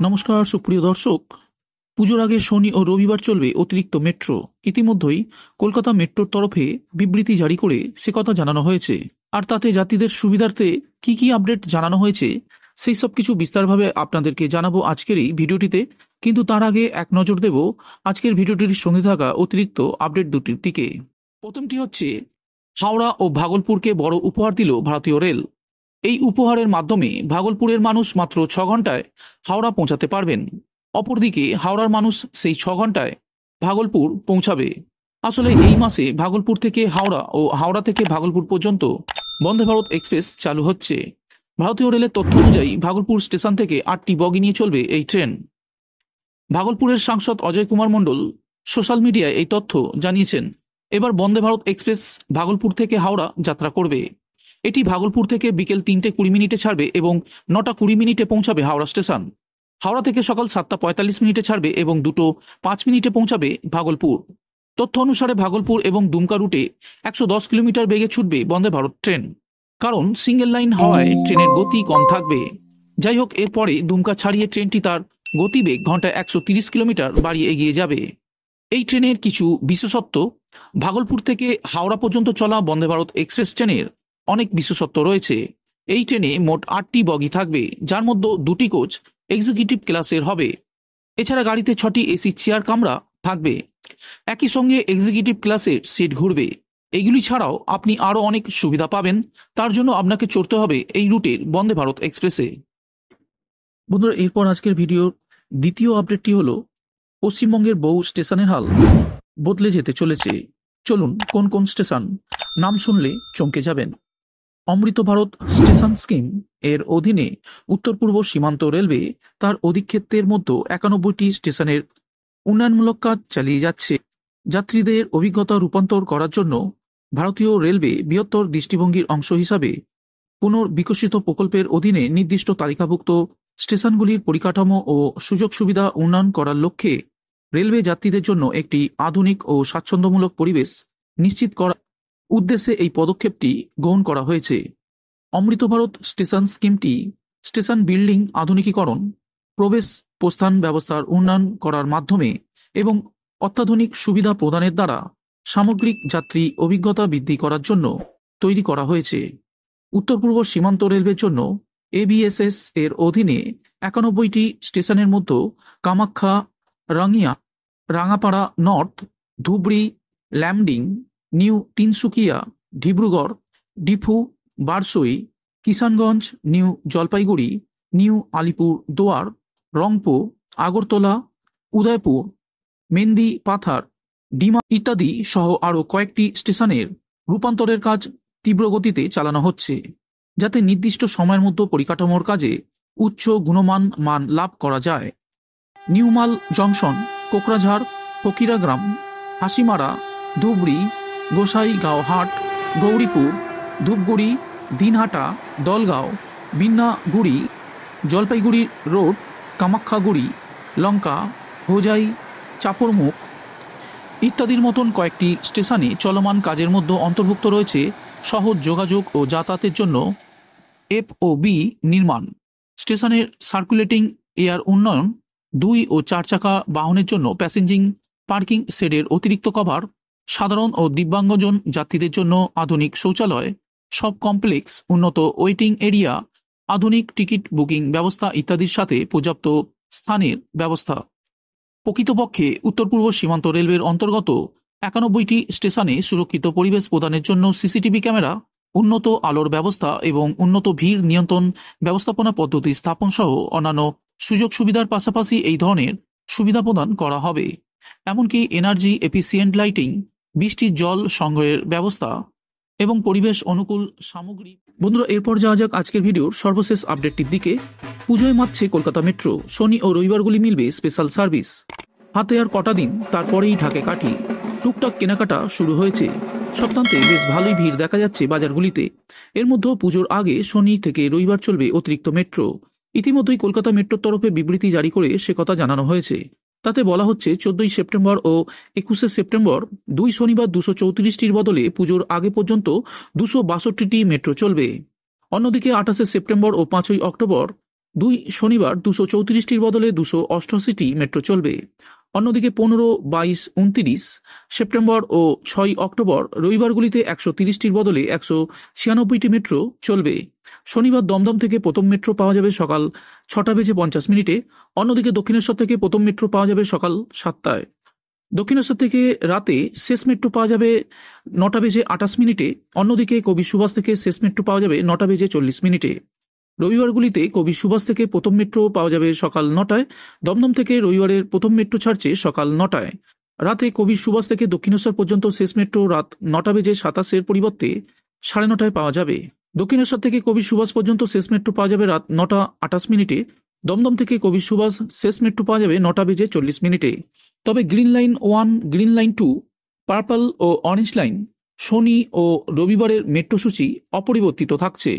নমস্কার সুপ্রিয় দর্শক। পুজোর আগে শনি ও রবিবার চলবে অতিরিক্ত মেট্রো। ইতিমধ্যেই কলকাতা মেট্রোর তরফে বিবৃতি জারি করে সে কথা জানানো হয়েছে। আর তাতে যাত্রীদের সুবিধার্থে কি কি আপডেট জানানো হয়েছে সেই সব কিছু বিস্তারভাবে আপনাদেরকে জানাবো আজকের এই ভিডিওটিতে। কিন্তু তার আগে এক নজর দেব আজকের ভিডিওটির সঙ্গে থাকা অতিরিক্ত আপডেট দুটির দিকে। প্রথমটি হচ্ছে, হাওড়া ও ভাগলপুরকে বড় উপহার দিল ভারতীয় রেল। এই উপহারের মাধ্যমে ভাগলপুরের মানুষ মাত্র 6 ঘন্টায় হাওড়া পৌঁছাতে পারবেন। অপরদিকে হাওড়ার মানুষ সেই 6 ঘন্টায় ভাগলপুর পৌঁছাবে। আসলে এই মাসে ভাগলপুর থেকে হাওড়া ও হাওড়া থেকে ভাগলপুর পর্যন্ত বন্দে ভারত এক্সপ্রেস চালু হচ্ছে। ভারতীয় রেলের তথ্য অনুযায়ী ভাগলপুর স্টেশন থেকে 8টি বগি নিয়ে চলবে এই ট্রেন। ভাগলপুরের সাংসদ অজয় কুমার মণ্ডল সোশ্যাল মিডিয়ায় এই তথ্য জানিয়েছেন। এবার বন্দে ভারত এক্সপ্রেস ভাগলপুর থেকে হাওড়া যাত্রা করবে। এটি ভাগলপুর থেকে বিকেল 3:20 ছাড়বে এবং 9:20 পৌঁছাবে হাওড়া স্টেশন। হাওড়া থেকে সকাল 7:45 ছাড়বে এবং 2:05 পৌঁছাবে ভাগলপুর। তথ্য অনুসারে ভাগলপুর এবং দুমকা রুটে 110 কিলোমিটার বেগে ছুটবে বন্দে ভারত ট্রেন, কারণ সিঙ্গেল লাইন হওয়ায় ট্রেনের গতি কম থাকবে। যাই হোক, এরপরে দুমকা ছাড়িয়ে ট্রেনটি তার গতিবেগ ঘন্টায় 130 কিলোমিটার বাড়িয়ে এগিয়ে যাবে। এই ট্রেনের কিছু বিশেষত্ব। ভাগলপুর থেকে হাওড়া পর্যন্ত চলা বন্দে ভারত এক্সপ্রেস ট্রেনের অনেক বিশেষত্ব রয়েছে। এই ট্রেনে মোট 8টি বগি থাকবে, যার মধ্যে 2টি কোচ এক্সিকিউটিভ ক্লাসের হবে। এছাড়া গাড়িতে 6টি এসি চেয়ার কামরা থাকবে। একই সঙ্গে এক্সিকিউটিভ ক্লাসের সিট ঘুরবে। এগুলি ছাড়াও আপনি আরও অনেক সুবিধা পাবেন। তার জন্য আপনাকে চড়তে হবে এই রুটের বন্দে ভারত এক্সপ্রেসে। বন্ধুরা, এরপর আজকের ভিডিওর দ্বিতীয় আপডেটটি হলো, পশ্চিমবঙ্গের বহু স্টেশনের হাল বদলে যেতে চলেছে। চলুন কোন কোন স্টেশন নাম শুনলে চমকে যাবেন। অমৃত ভারত স্টেশন স্কিম এর অধীনে উত্তর পূর্ব সীমান্ত রেলওয়ে তার অধিক্ষেত্রের মধ্যে 91টি স্টেশনের উন্নয়নমূলক কাজ চালিয়ে যাচ্ছে। যাত্রীদের অভিজ্ঞতা রূপান্তর করার জন্য ভারতীয় রেলওয়ে বৃহত্তর দৃষ্টিভঙ্গির অংশ হিসাবে পুনর্বিকশিত প্রকল্পের অধীনে নির্দিষ্ট তালিকাভুক্ত স্টেশনগুলির পরিকাঠামো ও সুযোগ সুবিধা উন্নয়ন করার লক্ষ্যে রেলওয়ে যাত্রীদের জন্য একটি আধুনিক ও স্বাচ্ছন্দ্যমূলক পরিবেশ নিশ্চিত করার উদ্দেশ্যে এই পদক্ষেপটি গ্রহণ করা হয়েছে। অমৃত ভারত স্টেশন স্কিমটি স্টেশন বিল্ডিং আধুনিকীকরণ, প্রবেশ প্রস্থান ব্যবস্থার উন্নয়ন করার মাধ্যমে এবং অত্যাধুনিক সুবিধা প্রদানের দ্বারা সামগ্রিক যাত্রী অভিজ্ঞতা বৃদ্ধি করার জন্য তৈরি করা হয়েছে। উত্তর পূর্ব সীমান্ত রেলওয়ের জন্য এবিএসএস এর অধীনে 91টি স্টেশনের মধ্যে Kamakhya, Rangiya, Rangapara north, Dhubri, Lumding, new Tinsukia, Dibrugarh, Diphu, Barsoi, Kishanganj, new Jalpaiguri, new Alipurduar, Rangpur, Agartala, Udaipur, Mendipathar, ডিমা ইত্যাদি সহ আরও কয়েকটি স্টেশনের রূপান্তরের কাজ তীব্র গতিতে চালানো হচ্ছে, যাতে নির্দিষ্ট সময়ের মধ্যে পরিকাঠামোর কাজে উচ্চ গুণমান মান লাভ করা যায়। নিউমাল জংশন, কোকরাঝাড়, ফকিরাগ্রাম, হাসিমারা, ধুবড়ি, গোসাইগাঁও হাট, গৌরীপুর, ধূপগুড়ি, দিনহাটা, দলগাঁও, বিন্নাগুড়ি, জলপাইগুড়ি রোড, কামাখ্যাগুড়ি, লঙ্কা, হোজাই, চাপড়মুখ ইত্যাদির মতন কয়েকটি স্টেশনে চলমান কাজের মধ্যে অন্তর্ভুক্ত রয়েছে সহজ যোগাযোগ ও যাতায়াতের জন্য FOB নির্মাণ, স্টেশনের সার্কুলেটিং এয়ার উন্নয়ন, 2 ও 4 চাকা বাহনের জন্য প্যাসেঞ্জিং পার্কিং শেডের অতিরিক্ত কভার, সাধারণ ও দিব্যাঙ্গজন যাত্রীদের জন্য আধুনিক শৌচালয়, সব কমপ্লেক্স, উন্নত ওয়েটিং এরিয়া, আধুনিক টিকিট বুকিং ব্যবস্থা ইত্যাদির সাথে পর্যাপ্ত স্থানের ব্যবস্থা। প্রকৃতপক্ষে উত্তর পূর্ব সীমান্ত রেলওয়ের অন্তর্গত 91টি স্টেশনে সুরক্ষিত পরিবেশ প্রদানের জন্য সিসিটিভি ক্যামেরা, উন্নত আলোর ব্যবস্থা এবং উন্নত ভিড় নিয়ন্ত্রণ ব্যবস্থাপনা পদ্ধতি স্থাপন সহ অন্যান্য সুযোগ সুবিধার পাশাপাশি এই ধরনের সুবিধা প্রদান করা হবে। এমনকি এনার্জি এফিসিয়েন্ট লাইটিং, বৃষ্টির জল সংগ্রহের ব্যবস্থা এবং পরিবেশ অনুকূল সামগ্রী। বন্ধুরা, এরপর যাওয়া যাক আজকের ভিডিওর সর্বশেষ আপডেটটির দিকে। পুজোয় মাতছে কলকাতা মেট্রো। শনি ও রবিবারগুলি মিলবে স্পেশাল সার্ভিস। হাতে আর কটা দিন, তারপরেই ঢাকে কাঠি। টুকটাক কেনাকাটা শুরু হয়েছে। সপ্তাহান্তে বেশ ভালোই ভিড় দেখা যাচ্ছে বাজারগুলিতে। এর মধ্যে পুজোর আগে শনি থেকে রবিবার চলবে অতিরিক্ত মেট্রো। ইতিমধ্যেই কলকাতা মেট্রোর তরফে বিবৃতি জারি করে সে কথা জানানো হয়েছে। তাতে বলা হচ্ছে 14ই সেপ্টেম্বর ও 21শে সেপ্টেম্বর 2 শনিবার 234টির বদলে পুজোর আগে পর্যন্ত 262টি মেট্রো চলবে। অন্যদিকে 28শে সেপ্টেম্বর ও 5ই অক্টোবর শনিবার 234টির বদলে 288টি মেট্রো চলবে। অন্যদিকে 15, 22, 29 সেপ্টেম্বর ও 6 অক্টোবর রবিবারগুলিতে 130টির বদলে 196টি মেট্রো চলবে। শনিবার দমদম থেকে প্রথম মেট্রো পাওয়া যাবে সকাল 6:50 অন্যদিকে দক্ষিণেশ্বর থেকে প্রথম মেট্রো পাওয়া যাবে সকাল 7টায়। দক্ষিণেশ্বর থেকে রাতে শেষ মেট্রো পাওয়া যাবে 9:28 অন্যদিকে কবি সুভাষ থেকে শেষ মেট্রো পাওয়া যাবে 9:40। রবিবারগুলিতে কবি সুভাষ থেকে প্রথম মেট্রো পাওয়া যাবে সকাল 9টায়। দমদম থেকে রবিবারের প্রথম মেট্রো ছাড়ছে সকাল 9টায়। রাতে কবি সুভাষ থেকে দক্ষিণেশ্বর পর্যন্ত শেষ মেট্রো রাত 9:27 পরিবর্তে 9:30 পাওয়া যাবে। দক্ষিণেশ্বর থেকে কবি সুভাষ পর্যন্ত শেষ মেট্রো পাওয়া যাবে রাত 9:28। দমদম থেকে কবি সুভাষ শেষ মেট্রো পাওয়া যাবে 9:40। তবে green line 1, green line 2, purple ও অরেঞ্জ লাইন শনি ও রবিবারের মেট্রো সূচি অপরিবর্তিত থাকছে।